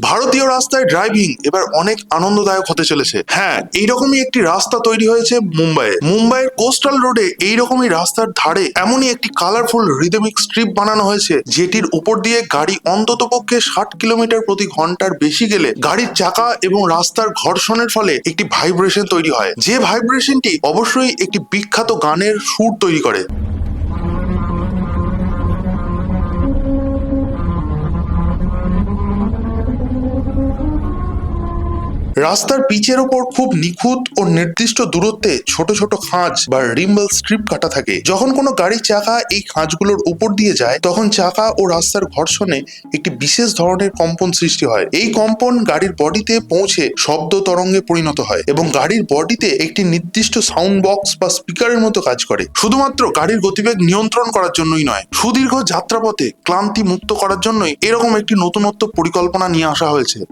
ভারতীয় রাস্তায় ড্রাইভিং এবার অনেক আনন্দদায়ক হতে চলেছে। হ্যাঁ, এইরকমই একটি রাস্তা তৈরি হয়েছে মুম্বাইয়ে। মুম্বাইয়ের কোস্টাল রোডে এইরকমই রাস্তার ধারে এমনই একটি কালারফুল রিদমিক স্ট্রিপ বানানো হয়েছে, যেটির উপর দিয়ে গাড়ি অন্ততপক্ষে 60 কিলোমিটার প্রতি ঘন্টার বেশি গেলে গাড়ির চাকা এবং রাস্তার ঘর্ষণের ফলে একটি ভাইব্রেশন তৈরি হয়, যে ভাইব্রেশনটি অবশ্যই একটি বিখ্যাত গানের সুর তৈরি করে। রাস্তার পিচের ওপর খুব নিখুঁত ও নির্দিষ্ট দূরত্বে ছোট ছোট খাঁজ বা রিম্বল স্ট্রিপ কাটা থাকে। যখন কোনো গাড়ির চাকা এই খাঁজগুলোর উপর দিয়ে যায়, তখন চাকা ও রাস্তার ঘর্ষণে একটি বিশেষ ধরনের কম্পন সৃষ্টি হয়। এই কম্পন গাড়ির বডিতে পৌঁছে শব্দ তরঙ্গে পরিণত হয় এবং গাড়ির বডিতে একটি নির্দিষ্ট সাউন্ড বক্স বা স্পিকারের মতো কাজ করে। শুধুমাত্র গাড়ির গতিবেগ নিয়ন্ত্রণ করার জন্যই নয়, সুদীর্ঘ যাত্রাপথে ক্লান্তি মুক্ত করার জন্যই এরকম একটি নতুনত্ব পরিকল্পনা নিয়ে আসা হয়েছে।